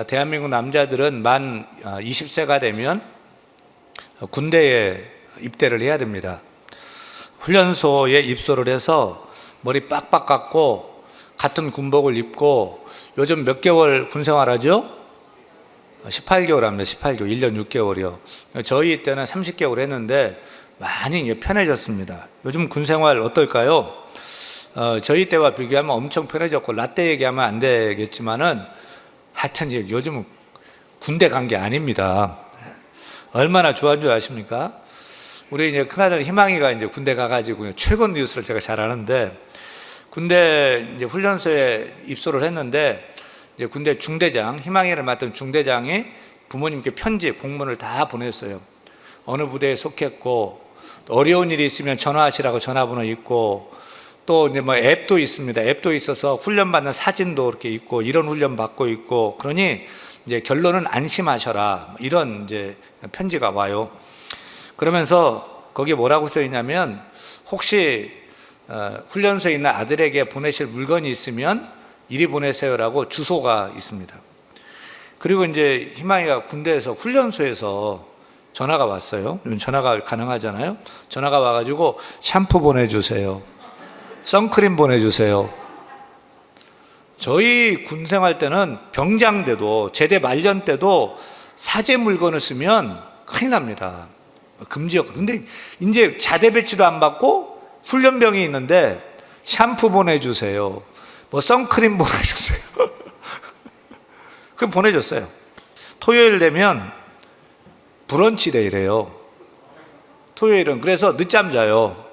대한민국 남자들은 만 20세가 되면 군대에 입대를 해야 됩니다. 훈련소에 입소를 해서 머리 빡빡 깎고 같은 군복을 입고, 요즘 몇 개월 군 생활하죠? 18개월 합니다. 18개월, 1년 6개월이요. 저희 때는 30개월 했는데 많이 편해졌습니다. 요즘 군 생활 어떨까요? 저희 때와 비교하면 엄청 편해졌고, 라떼 얘기하면 안 되겠지만은 하여튼 요즘은 군대 간 게 아닙니다. 얼마나 좋아한 줄 아십니까? 우리 이제 큰아들 희망이가 이제 군대 가가지고 최고 뉴스를 제가 잘 아는데, 군대 이제 훈련소에 입소를 했는데, 이제 군대 중대장, 희망이를 맡은 중대장이 부모님께 편지, 공문을 다 보냈어요. 어느 부대에 속했고, 어려운 일이 있으면 전화하시라고 전화번호 있고, 또 이제 뭐 앱도 있습니다. 앱도 있어서 훈련받는 사진도 이렇게 있고, 이런 훈련 받고 있고, 그러니 이제 결론은 안심하셔라, 이런 이제 편지가 와요. 그러면서 거기에 뭐라고 써 있냐면, 혹시 훈련소에 있는 아들에게 보내실 물건이 있으면 이리 보내세요라고 주소가 있습니다. 그리고 이제 희망이가 군대에서 훈련소에서 전화가 왔어요. 전화가 가능하잖아요. 전화가 와가지고 샴푸 보내주세요, 선크림 보내주세요. 저희 군 생활 때는 병장 때도, 제대 말년 때도 사제 물건을 쓰면 큰일 납니다. 금지였고. 근데 이제 자대 배치도 안 받고 훈련병이 있는데 샴푸 보내주세요, 뭐 선크림 보내주세요. 그럼 보내줬어요. 토요일 되면 브런치 데이래요. 토요일은 그래서 늦잠 자요.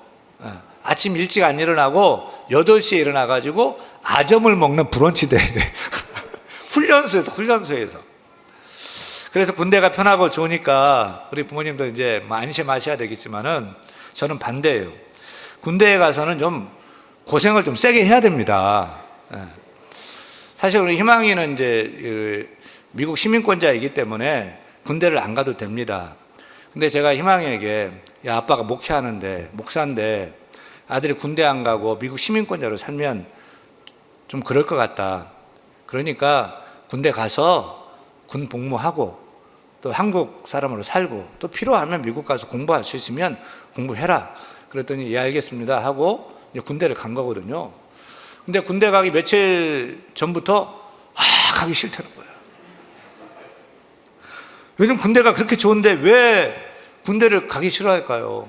아침 일찍 안 일어나고 8시에 일어나가지고 아점을 먹는 브런치 데이. 훈련소에서. 그래서 군대가 편하고 좋으니까 우리 부모님도 이제 안심하셔야 되겠지만은, 저는 반대예요. 군대에 가서는 좀 고생을 좀 세게 해야 됩니다. 사실 우리 희망이는 이제 미국 시민권자이기 때문에 군대를 안 가도 됩니다. 근데 제가 희망이에게, 야, 아빠가 목회하는데, 목사인데 아들이 군대 안 가고 미국 시민권자로 살면 좀 그럴 것 같다. 그러니까 군대 가서 군 복무하고 또 한국 사람으로 살고, 또 필요하면 미국 가서 공부할 수 있으면 공부해라. 그랬더니 예, 알겠습니다 하고 이제 군대를 간 거거든요. 근데 군대 가기 며칠 전부터 가기 싫다는 거예요. 요즘 군대가 그렇게 좋은데 왜 군대를 가기 싫어할까요?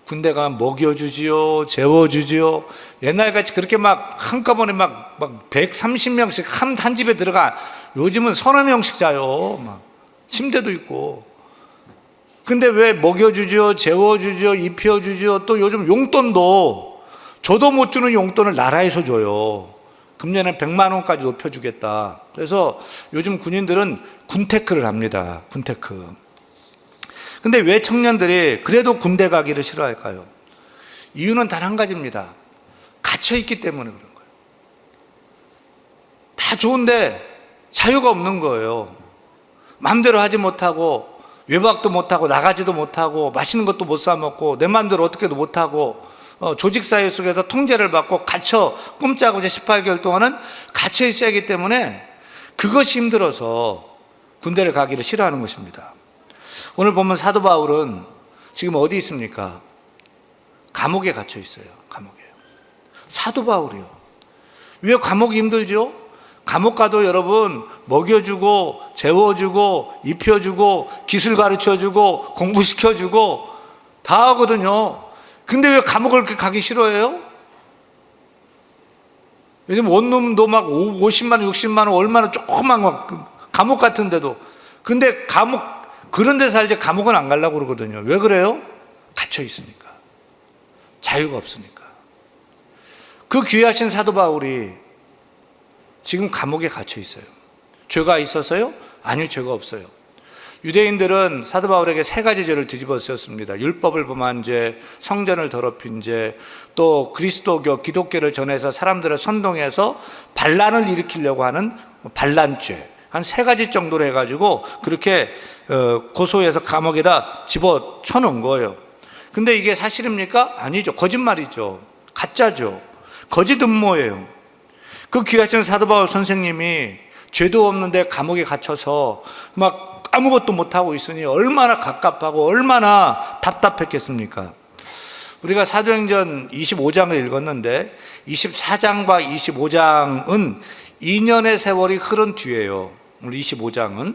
군대 가면 먹여주지요, 재워주지요. 옛날같이 그렇게 막 한꺼번에 막 130명씩 한 집에 들어가. 요즘은 서너 명씩 자요. 막 침대도 있고. 근데 왜 먹여주지요, 재워주지요, 입혀주지요. 또 요즘 용돈도, 저도 못 주는 용돈을 나라에서 줘요. 금년에 100만 원까지 높여주겠다. 그래서 요즘 군인들은 군테크를 합니다. 군테크. 근데 왜 청년들이 그래도 군대 가기를 싫어할까요? 이유는 단 한 가지입니다. 갇혀있기 때문에 그런 거예요. 다 좋은데 자유가 없는 거예요. 마음대로 하지 못하고, 외박도 못하고, 나가지도 못하고, 맛있는 것도 못 사 먹고, 내 마음대로 어떻게도 못하고, 조직사회 속에서 통제를 받고 갇혀, 꼼짝없이 18개월 동안은 갇혀 있어야 하기 때문에 그것이 힘들어서 군대를 가기를 싫어하는 것입니다. 오늘 보면 사도 바울은 지금 어디 있습니까? 감옥에 갇혀 있어요. 감옥에. 사도 바울이요. 왜 감옥이 힘들죠? 감옥 가도 여러분 먹여주고, 재워주고, 입혀주고, 기술 가르쳐주고, 공부시켜주고 다 하거든요. 근데 왜 감옥을 그렇게 가기 싫어해요? 요즘 원룸도 막 50만 원, 60만 원, 얼마나 조그만 감옥 같은데도. 근데 그런 데 살지 감옥은 안 가려고 그러거든요. 왜 그래요? 갇혀 있으니까. 자유가 없으니까. 그 귀하신 사도 바울이 지금 감옥에 gat혀 있어요. 죄가 있어서요? 아니요, 죄가 없어요. 유대인들은 사도 바울에게 3가지 죄를 뒤집어 쓰였습니다. 율법을 범한 죄, 성전을 더럽힌 죄, 또 그리스도교, 기독교를 전해서 사람들을 선동해서 반란을 일으키려고 하는 반란죄. 한 3가지 정도로 해가지고 그렇게 고소해서 감옥에다 집어쳐 놓은 거예요. 근데 이게 사실입니까? 아니죠. 거짓말이죠. 가짜죠. 거짓 음모예요. 그 귀하신 사도 바울 선생님이 죄도 없는데 감옥에 갇혀서 막 아무것도 못하고 있으니 얼마나 갑갑하고 얼마나 답답했겠습니까? 우리가 사도행전 25장을 읽었는데 24장과 25장은 2년의 세월이 흐른 뒤에요. 오늘 25장은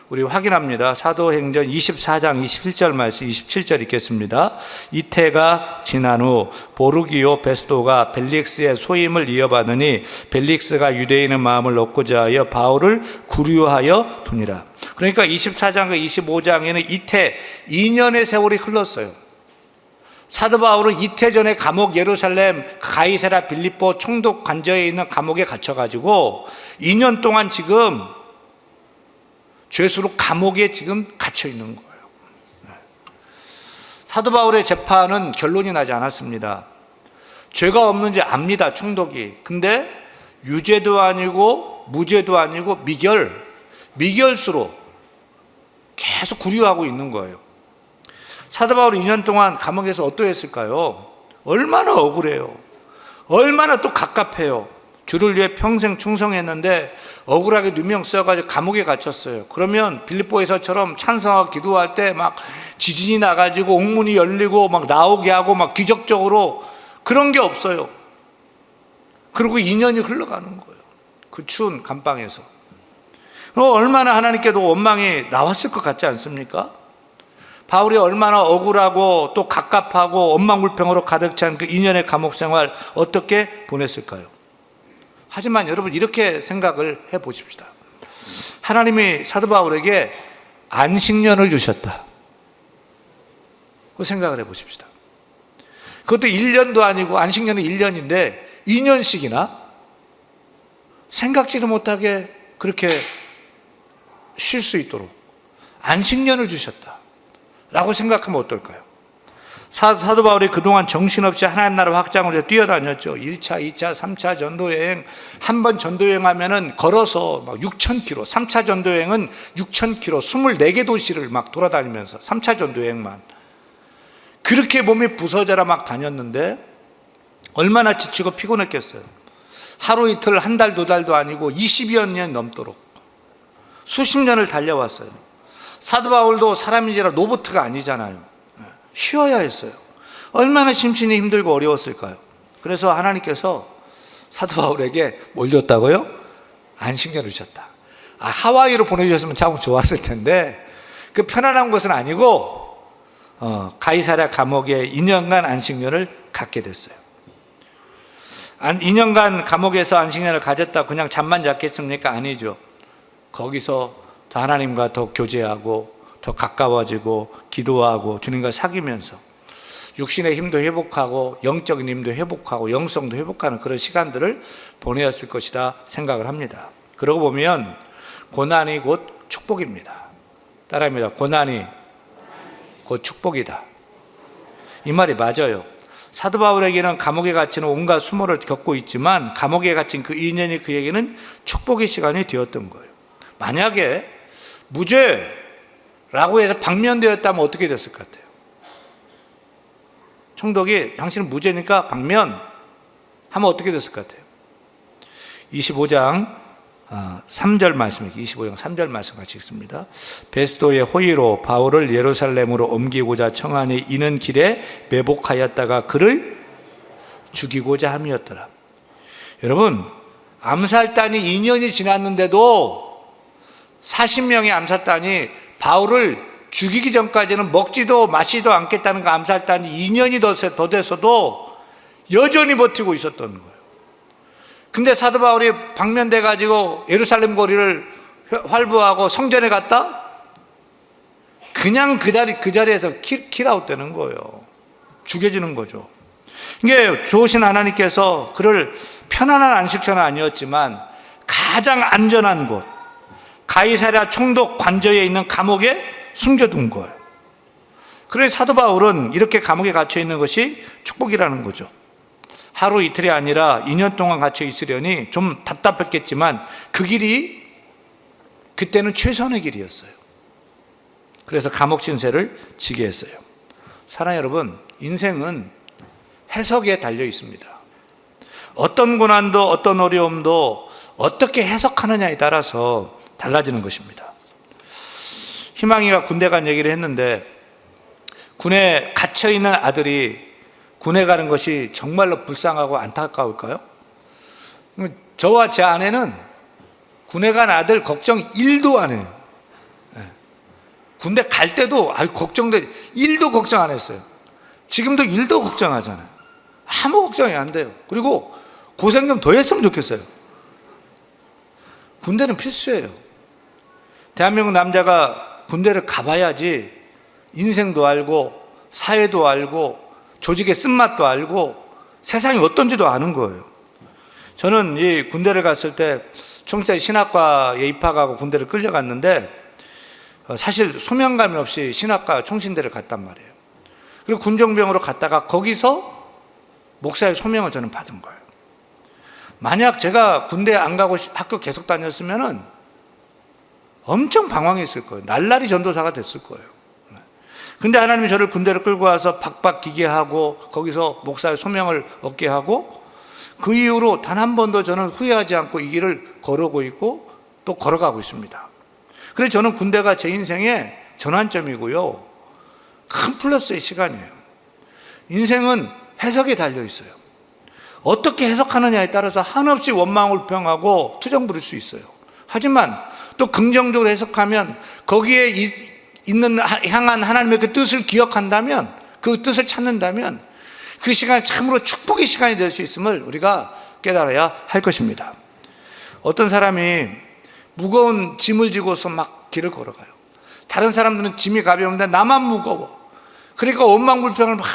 우리 확인합니다. 사도행전 24장 21절 말씀 27절 읽겠습니다. 이태가 지난 후 보르기오 베스도가 벨릭스의 소임을 이어받으니 벨릭스가 유대인의 마음을 얻고자 하여 바울을 구류하여 두니라. 그러니까 24장과 25장에는 이태 2년의 세월이 흘렀어요. 사도 바울은 이태 전에 감옥 예루살렘 가이사랴 빌립보 총독 관저에 있는 감옥에 갇혀가지고 2년 동안 지금 죄수로 감옥에 지금 갇혀 있는 거예요. 사도 바울의 재판은 결론이 나지 않았습니다. 죄가 없는지 압니다, 총독이. 근데 유죄도 아니고 무죄도 아니고 미결수로 계속 구류하고 있는 거예요. 사도 바울이 2년 동안 감옥에서 어떠했을까요? 얼마나 억울해요. 얼마나 또 갑갑해요. 주를 위해 평생 충성했는데 억울하게 누명 써가지고 감옥에 갇혔어요. 그러면 빌립보에서처럼 찬송하고 기도할 때 막 지진이 나가지고 옥문이 열리고 막 나오게 하고 막 기적적으로 그런 게 없어요. 그리고 2년이 흘러가는 거예요. 그 추운 감방에서. 얼마나 하나님께도 원망이 나왔을 것 같지 않습니까? 바울이 얼마나 억울하고 또 갑갑하고 원망불평으로 가득 찬 그 2년의 감옥 생활 어떻게 보냈을까요? 하지만 여러분 이렇게 생각을 해 보십시다. 하나님이 사도 바울에게 안식년을 주셨다. 그 생각을 해 보십시다. 그것도 1년도 아니고 안식년은 1년인데 2년씩이나 생각지도 못하게 그렇게 쉴 수 있도록 안식년을 주셨다 라고 생각하면 어떨까요? 사도 바울이 그동안 정신없이 하나님 나라 확장을 위해 뛰어다녔죠. 1차, 2차, 3차 전도여행. 한 번 전도여행하면은 걸어서 막 6,000km, 3차 전도여행은 6,000km, 24개 도시를 막 돌아다니면서 3차 전도여행만. 그렇게 몸이 부서져라 막 다녔는데 얼마나 지치고 피곤했겠어요. 하루 이틀, 한 달, 두 달도 아니고 20여 년 넘도록 수십 년을 달려왔어요. 사도 바울도 사람인지라 로봇가 아니잖아요. 쉬어야 했어요. 얼마나 심신이 힘들고 어려웠을까요? 그래서 하나님께서 사도 바울에게 뭘 줬다고요? 안식년을 주셨다. 하와이로 보내주셨으면 참 좋았을 텐데 그 편안한 곳은 아니고 가이사랴 감옥에 2년간 안식년을 갖게 됐어요. 2년간 감옥에서 안식년을 가졌다 그냥 잠만 잤겠습니까? 아니죠. 거기서 더 하나님과 더 교제하고 더 가까워지고 기도하고 주님과 사귀면서 육신의 힘도 회복하고 영적인 힘도 회복하고 영성도 회복하는 그런 시간들을 보내었을 것이다 생각을 합니다. 그러고 보면 고난이 곧 축복입니다. 따라합니다. 고난이 곧 축복이다. 이 말이 맞아요. 사도 바울에게는 감옥에 갇히는 온갖 수모를 겪고 있지만 감옥에 갇힌 그 2년이 그에게는 축복의 시간이 되었던 거예요. 만약에 무죄라고 해서 방면되었다면 어떻게 됐을 것 같아요? 총독이 당신은 무죄니까 방면 하면 어떻게 됐을 것 같아요? 25장 3절 말씀입니다. 25장 3절 말씀 같이 읽습니다. 베스도의 호의로 바울을 예루살렘으로 옮기고자 청하니 이는 길에 매복하였다가 그를 죽이고자 함이었더라. 여러분, 암살단이 2년이 지났는데도 40명의 암살단이 바울을 죽이기 전까지는 먹지도 마시지도 않겠다는 그 암살단이 2년이 더 돼서도 여전히 버티고 있었던 거예요. 근데 사도 바울이 방면돼 가지고 예루살렘 거리를 활보하고 성전에 갔다? 그냥 그 자리에서 킬아웃 되는 거예요. 죽여지는 거죠. 이게 좋으신 하나님께서 그를 편안한 안식처는 아니었지만 가장 안전한 곳, 가이사랴 총독 관저에 있는 감옥에 숨겨둔 거예요. 그래서 사도 바울은 이렇게 감옥에 갇혀 있는 것이 축복이라는 거죠. 하루 이틀이 아니라 2년 동안 갇혀 있으려니 좀 답답했겠지만 그 길이 그때는 최선의 길이었어요. 그래서 감옥 신세를 지게 했어요. 사랑하는 여러분, 인생은 해석에 달려 있습니다. 어떤 고난도 어떤 어려움도 어떻게 해석하느냐에 따라서 달라지는 것입니다. 희망이가 군대 간 얘기를 했는데, 군에 갇혀있는 아들이 군에 가는 것이 정말로 불쌍하고 안타까울까요? 저와 제 아내는 군에 간 아들 걱정 1도 안 해요. 군대 갈 때도 걱정돼 1도 걱정 안 했어요. 지금도 1도 걱정하잖아요. 아무 걱정이 안 돼요. 그리고 고생 좀 더 했으면 좋겠어요. 군대는 필수예요. 대한민국 남자가 군대를 가봐야지 인생도 알고 사회도 알고 조직의 쓴맛도 알고 세상이 어떤지도 아는 거예요. 저는 이 군대를 갔을 때 총대 신학과에 입학하고 군대를 끌려갔는데, 사실 소명감이 없이 신학과 총신대를 갔단 말이에요. 그리고 군정병으로 갔다가 거기서 목사의 소명을 저는 받은 거예요. 만약 제가 군대 안 가고 학교 계속 다녔으면은 엄청 방황했을 거예요. 날라리 전도사가 됐을 거예요. 근데 하나님이 저를 군대를 끌고 와서 박박 기계하고 거기서 목사의 소명을 얻게 하고, 그 이후로 단 한 번도 저는 후회하지 않고 이 길을 걸어오고 있고 또 걸어가고 있습니다. 그래서 저는 군대가 제 인생의 전환점이고요, 큰 플러스의 시간이에요. 인생은 해석에 달려 있어요. 어떻게 해석하느냐에 따라서 한없이 원망불평하고 투정 부릴 수 있어요. 하지만 또 긍정적으로 해석하면, 거기에 향한 하나님의 그 뜻을 기억한다면, 그 뜻을 찾는다면 그 시간이 참으로 축복의 시간이 될 수 있음을 우리가 깨달아야 할 것입니다. 어떤 사람이 무거운 짐을 지고서 막 길을 걸어가요. 다른 사람들은 짐이 가벼운데 나만 무거워. 그러니까 원망불평을 막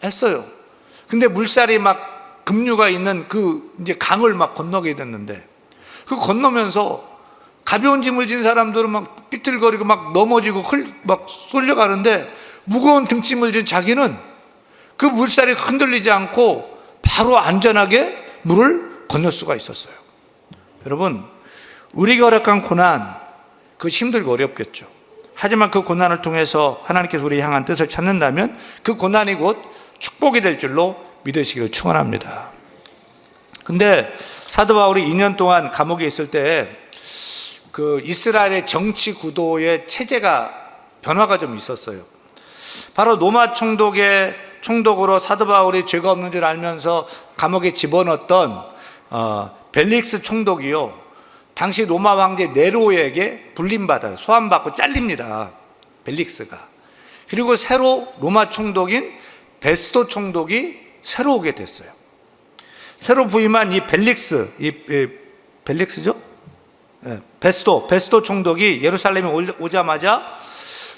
했어요. 근데 물살이 막 급류가 있는 그 이제 강을 막 건너게 됐는데, 그 건너면서 가벼운 짐을 진 사람들은 막 삐뚤거리고 막 넘어지고 막 쏠려가는데, 무거운 등짐을 진 자기는 그 물살이 흔들리지 않고 바로 안전하게 물을 건널 수가 있었어요. 여러분, 우리가 허락한 고난, 그것이 힘들고 어렵겠죠. 하지만 그 고난을 통해서 하나님께서 우리 향한 뜻을 찾는다면 그 고난이 곧 축복이 될 줄로 믿으시기를 축원합니다. 근데 사도 바울이 2년 동안 감옥에 있을 때 그 이스라엘의 정치 구도의 체제가 변화가 좀 있었어요. 바로 로마 총독으로 사도 바울이 죄가 없는 줄 알면서 감옥에 집어넣었던 벨릭스 총독이요, 당시 로마 황제 네로에게 불림받아요. 소환받고 잘립니다, 벨릭스가. 그리고 새로 로마 총독인 베스도 총독이 새로 오게 됐어요. 새로 부임한 이 벨릭스죠? 베스도 총독이 예루살렘에 오자마자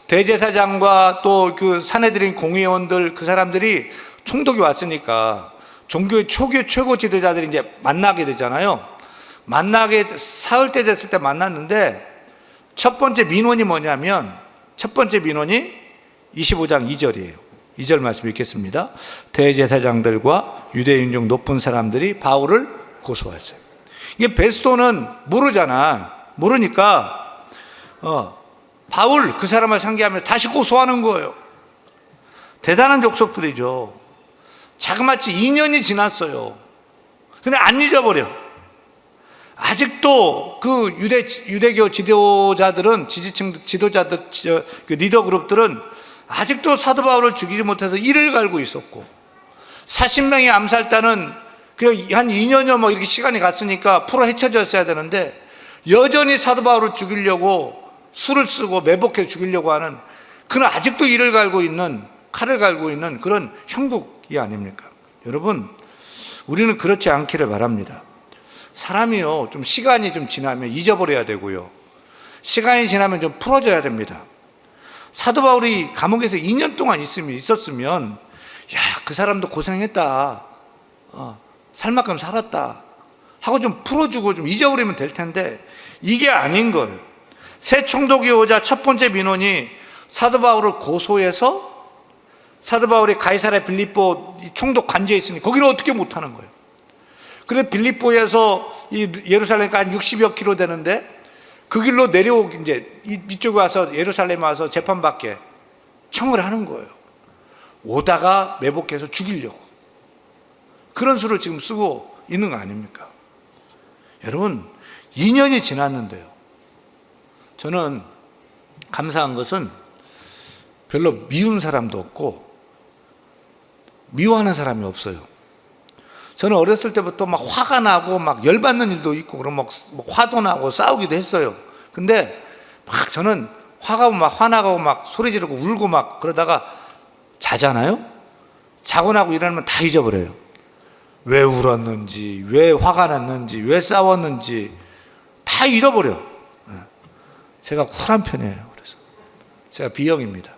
대제사장과 또 그 산헤드린 공의원들, 그 사람들이 총독이 왔으니까 종교의 최고 지도자들이 이제 만나게 되잖아요. 만나게 사흘 때 됐을 때 만났는데, 첫 번째 민원이 뭐냐면, 첫 번째 민원이 25장 2절이에요. 2절 말씀 읽겠습니다. 대제사장들과 유대인 중 높은 사람들이 바울을 고소했어요. 이게 베스도는 모르니까 바울 그 사람을 상기하면 다시 고소하는 거예요. 대단한 족속들이죠. 자그마치 2년이 지났어요. 근데 안 잊어버려. 아직도 그 유대교 지도자들은, 지도자들, 그 리더 그룹들은 아직도 사도 바울을 죽이지 못해서 이를 갈고 있었고, 40명의 암살단은 그냥 한 2년여 뭐 이렇게 시간이 갔으니까 풀어 헤쳐졌어야 되는데, 여전히 사도 바울을 죽이려고 수를 쓰고 매복해 죽이려고 하는, 그는 아직도 이를 갈고 있는, 칼을 갈고 있는 그런 형국이 아닙니까? 여러분, 우리는 그렇지 않기를 바랍니다. 사람이요, 좀 시간이 좀 지나면 잊어버려야 되고요, 시간이 지나면 좀 풀어져야 됩니다. 사도 바울이 감옥에서 2년 동안 있었으면, 야, 그 사람도 고생했다, 살 만큼 살았다 하고 좀 풀어주고 좀 잊어버리면 될 텐데, 이게 아닌 거예요. 새 총독이 오자 첫 번째 민원이 사도 바울을 고소해서, 사도 바울이 가이사랴 빌립보 총독 관저에 있으니 거기를 어떻게 못하는 거예요. 그래서 빌립보에서 예루살렘까지 한 60여 킬로 되는데, 그 길로 이제 이쪽에 와서 예루살렘에 와서 재판받게 청을 하는 거예요. 오다가 매복해서 죽이려고. 그런 수를 지금 쓰고 있는 거 아닙니까? 여러분, 2년이 지났는데요. 저는 감사한 것은 별로 미운 사람도 없고 미워하는 사람이 없어요. 저는 어렸을 때부터 막 화가 나고 막 열받는 일도 있고 그럼 막 화도 나고 싸우기도 했어요. 근데 막 저는 화나고 막 소리 지르고 울고 막 그러다가 자잖아요. 자고 나고 일어나면 다 잊어버려요. 왜 울었는지, 왜 화가 났는지, 왜 싸웠는지 다 잃어버려. 제가 쿨한 편이에요. 그래서 제가 B형입니다.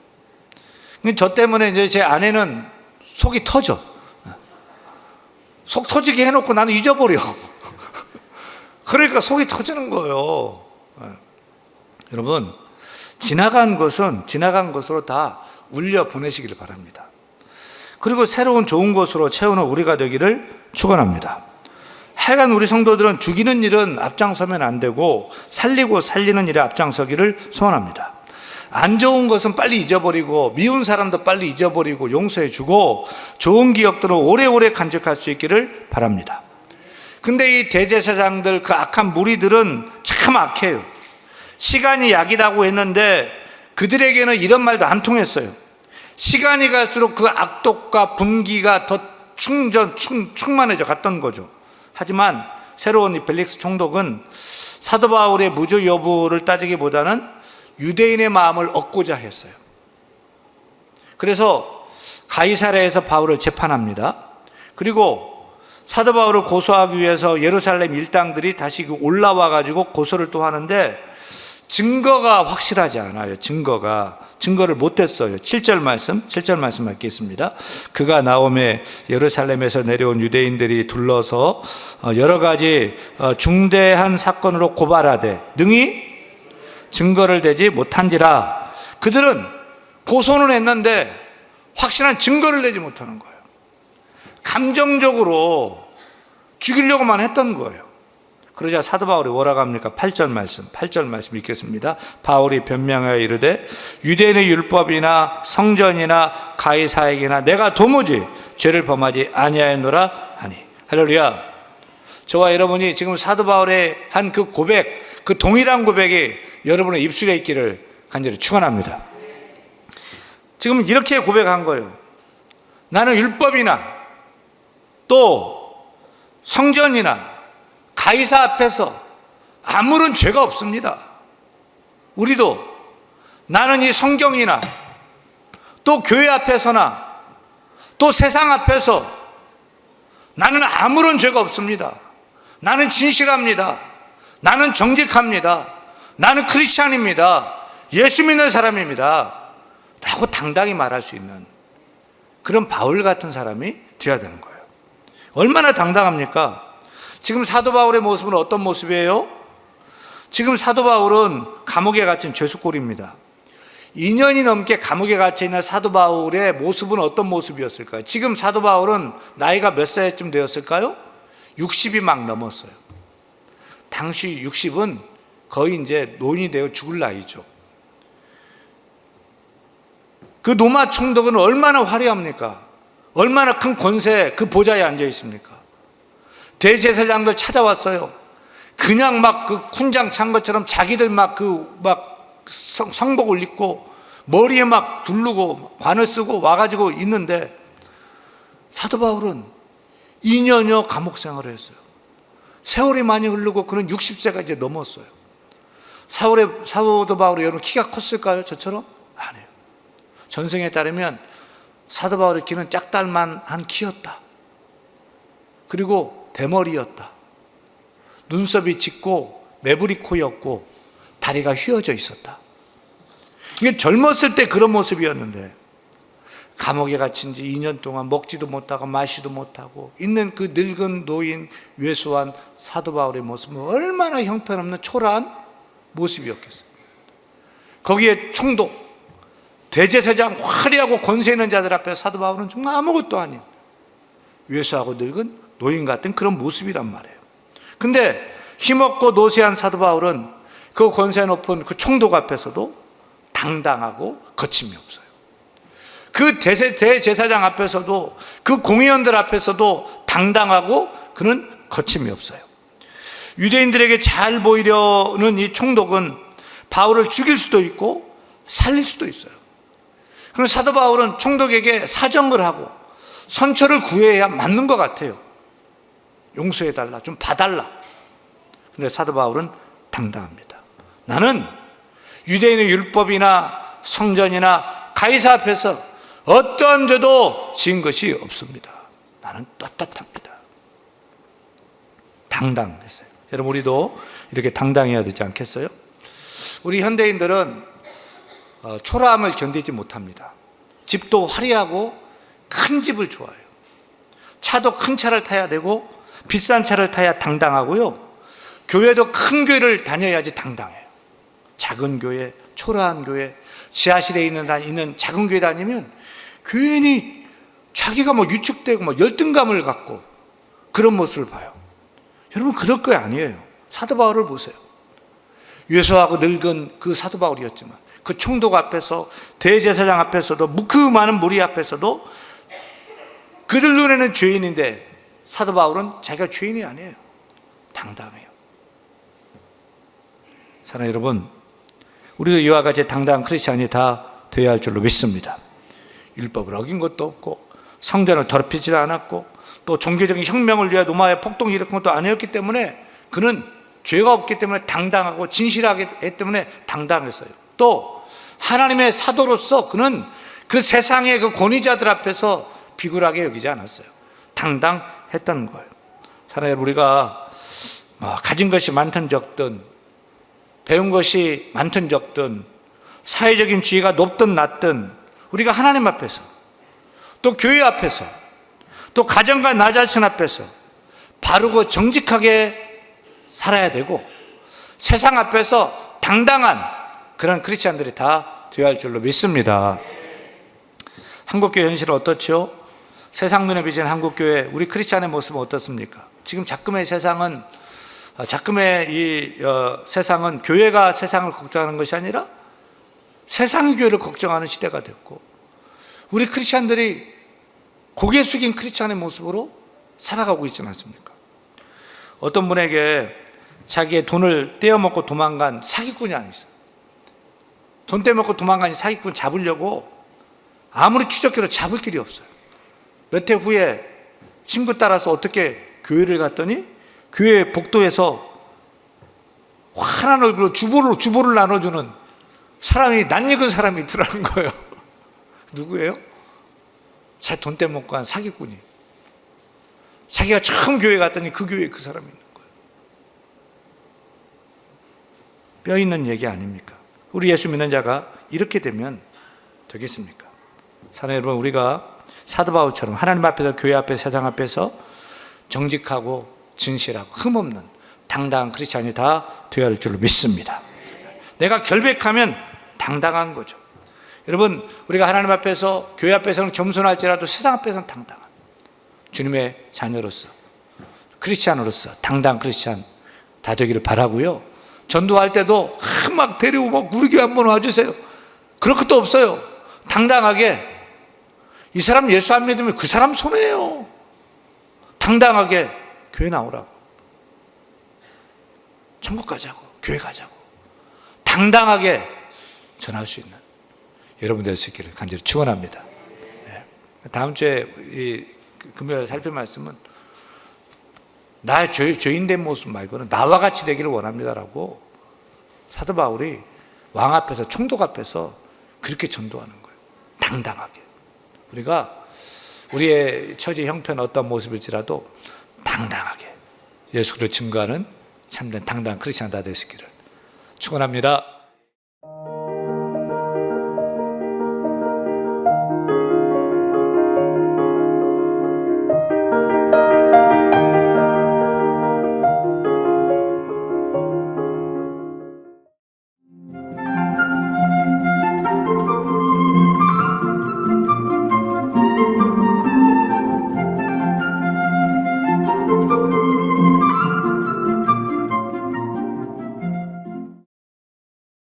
저 때문에 이제 제 아내는 속이 터져. 속 터지게 해놓고 나는 잊어버려. 그러니까 속이 터지는 거예요. 여러분, 지나간 것은 지나간 것으로 다 울려 보내시기를 바랍니다. 그리고 새로운 좋은 것으로 채우는 우리가 되기를 축원합니다. 하여간 우리 성도들은 죽이는 일은 앞장서면 안 되고 살리고 살리는 일에 앞장서기를 소원합니다. 안 좋은 것은 빨리 잊어버리고 미운 사람도 빨리 잊어버리고 용서해주고 좋은 기억들을 오래오래 간직할 수 있기를 바랍니다. 근데 이 대제사장들, 그 악한 무리들은 참 악해요. 시간이 약이라고 했는데 그들에게는 이런 말도 안 통했어요. 시간이 갈수록 그 악독과 분기가 더 충만해져 갔던 거죠. 하지만 새로운 이 벨릭스 총독은 사도 바울의 무죄 여부를 따지기보다는 유대인의 마음을 얻고자 했어요. 그래서 가이사랴에서 바울을 재판합니다. 그리고 사도 바울을 고소하기 위해서 예루살렘 일당들이 다시 올라와 가지고 고소를 또 하는데 증거가 확실하지 않아요. 증거를 못했어요. 7절 말씀 읽겠습니다. 그가 나오매 예루살렘에서 내려온 유대인들이 둘러서 여러 가지 중대한 사건으로 고발하되 능히 증거를 대지 못한지라. 그들은 고소는 했는데 확실한 증거를 내지 못하는 거예요. 감정적으로 죽이려고만 했던 거예요. 그러자 사도 바울이 뭐라고 합니까? 8절 말씀 읽겠습니다. 바울이 변명하여 이르되 유대인의 율법이나 성전이나 가이사에게나 내가 도무지 죄를 범하지 아니하였노라 하니. 할렐루야. 저와 여러분이 지금 사도 바울의 한 그 고백, 그 동일한 고백이 여러분의 입술에 있기를 간절히 축원합니다. 지금 이렇게 고백한 거예요. 나는 율법이나 또 성전이나 가이사 앞에서 아무런 죄가 없습니다. 우리도 나는 이 성경이나 또 교회 앞에서나 또 세상 앞에서 나는 아무런 죄가 없습니다. 나는 진실합니다. 나는 정직합니다. 나는 크리스찬입니다. 예수 믿는 사람입니다. 라고 당당히 말할 수 있는 그런 바울 같은 사람이 되어야 되는 거예요. 얼마나 당당합니까? 지금 사도 바울의 모습은 어떤 모습이에요? 지금 사도 바울은 감옥에 갇힌 죄수꼴입니다. 2년이 넘게 감옥에 갇혀 있는 사도 바울의 모습은 어떤 모습이었을까요? 지금 사도 바울은 나이가 몇 살쯤 되었을까요? 60이 막 넘었어요. 당시 60은 거의 이제 노인이 되어 죽을 나이죠. 그 로마 총독은 얼마나 화려합니까? 얼마나 큰 권세, 그 보좌에 앉아 있습니까? 대제사장들 찾아왔어요. 그냥 막 그 훈장 찬 것처럼 자기들 막 성복을 입고 머리에 막 두르고 관을 쓰고 와가지고 있는데 사도 바울은 2년여 감옥 생활을 했어요. 세월이 많이 흐르고 그는 60세가 이제 넘었어요. 사도 바울이 여러분 키가 컸을까요? 저처럼? 아니에요. 전승에 따르면 사도 바울의 키는 짝달만한 키였다. 그리고 대머리였다. 눈썹이 짙고 매부리 코였고 다리가 휘어져 있었다. 이게 젊었을 때 그런 모습이었는데 감옥에 갇힌 지 2년 동안 먹지도 못하고 마시도 못하고 있는 그 늙은 노인 왜소한 사도 바울의 모습은 얼마나 형편없는 초라한 모습이었겠어요. 거기에 총독, 대제사장, 화려하고 권세 있는 자들 앞에 사도 바울은 정말 아무것도 아닌 왜소하고 늙은 노인 같은 그런 모습이란 말이에요. 근데 힘없고 노쇠한 사도 바울은 그 권세 높은 그 총독 앞에서도 당당하고 거침이 없어요. 그 대제사장 앞에서도 그 공의원들 앞에서도 당당하고 그는 거침이 없어요. 유대인들에게 잘 보이려는 이 총독은 바울을 죽일 수도 있고 살릴 수도 있어요. 그럼 사도 바울은 총독에게 사정을 하고 선처를 구해야 맞는 것 같아요. 용서해달라, 좀 봐달라. 근데 사도 바울은 당당합니다. 나는 유대인의 율법이나 성전이나 가이사 앞에서 어떠한 죄도 지은 것이 없습니다. 나는 떳떳합니다. 당당했어요. 여러분, 우리도 이렇게 당당해야 되지 않겠어요? 우리 현대인들은 초라함을 견디지 못합니다. 집도 화려하고 큰 집을 좋아해요. 차도 큰 차를 타야 되고 비싼 차를 타야 당당하고요. 교회도 큰 교회를 다녀야지 당당해요. 작은 교회, 초라한 교회, 지하실에 있는 작은 교회 다니면 괜히 자기가 유축되고 열등감을 갖고 그런 모습을 봐요. 여러분, 그럴 거 아니에요. 사도 바울을 보세요. 왜소하고 늙은 그 사도 바울이었지만 그 총독 앞에서, 대제사장 앞에서도, 그 많은 무리 앞에서도 그들 눈에는 죄인인데 사도 바울은 자기가 죄인이 아니에요. 당당해요. 사랑하는 여러분, 우리도 이와 같이 당당한 크리스찬이 다 되어야 할 줄로 믿습니다. 율법을 어긴 것도 없고 성전을 더럽히지도 않았고 또 종교적인 혁명을 위해 로마의 폭동을 일으킨 것도 아니었기 때문에 그는 죄가 없기 때문에 당당하고 진실하기 때문에 당당했어요. 또 하나님의 사도로서 그는 그 세상의 그 권위자들 앞에서 비굴하게 여기지 않았어요. 당당했던 거예요. 사랑하는 우리가 가진 것이 많든 적든, 배운 것이 많든 적든, 사회적인 지위가 높든 낮든 우리가 하나님 앞에서, 또 교회 앞에서, 또 가정과 나 자신 앞에서 바르고 정직하게 살아야 되고 세상 앞에서 당당한 그런 크리스찬들이 다 되어야 할 줄로 믿습니다. 한국교회 현실은 어떻죠? 세상 눈에 비친 한국교회, 우리 크리스찬의 모습은 어떻습니까? 지금 작금의 세상은 교회가 세상을 걱정하는 것이 아니라 세상이 교회를 걱정하는 시대가 됐고, 우리 크리스찬들이 고개 숙인 크리스찬의 모습으로 살아가고 있지 않습니까? 어떤 분에게 자기의 돈을 떼어먹고 도망간 사기꾼이 아니죠. 돈 떼어먹고 도망간 사기꾼 잡으려고 아무리 추적해도 잡을 길이 없어요. 몇 해 후에 친구 따라서 어떻게 교회를 갔더니 교회 복도에서 환한 얼굴로 주보를 나눠주는 사람이, 낯익은 사람이 있더라는 거예요. 누구예요? 자기 돈 떼먹고 간 사기꾼이. 자기가 처음 교회 갔더니 그 교회에 그 사람이 있는 거예요. 뼈 있는 얘기 아닙니까? 우리 예수 믿는 자가 이렇게 되면 되겠습니까? 사랑하는 여러분, 우리가 사도 바울처럼 하나님 앞에서, 교회 앞에서, 세상 앞에서 정직하고 진실하고 흠없는 당당한 크리스찬이 다 되어야 할 줄로 믿습니다. 내가 결백하면 당당한 거죠. 여러분, 우리가 하나님 앞에서, 교회 앞에서는 겸손할지라도 세상 앞에서는 당당한 주님의 자녀로서, 크리스찬으로서 당당한 크리스찬 다 되기를 바라고요. 전도할 때도 막 데리고 우리 교회 한번 와주세요. 그럴 것도 없어요. 당당하게, 이 사람 예수 안 믿으면 그 사람 손해예요. 당당하게 교회 나오라고, 천국 가자고, 교회 가자고 당당하게 전할 수 있는 여러분 될 수 있기를 간절히 축원합니다. 다음 주에 이 금요일 살필 말씀은 나의 죄인된 모습 말고는 나와 같이 되기를 원합니다라고 사도 바울이 왕 앞에서, 총독 앞에서 그렇게 전도하는 거예요. 당당하게. 우리가 우리의 처지 형편 어떤 모습일지라도 당당하게 예수 그리스도를 증거하는 참된 당당한 크리스찬 다 되시기를 축원합니다.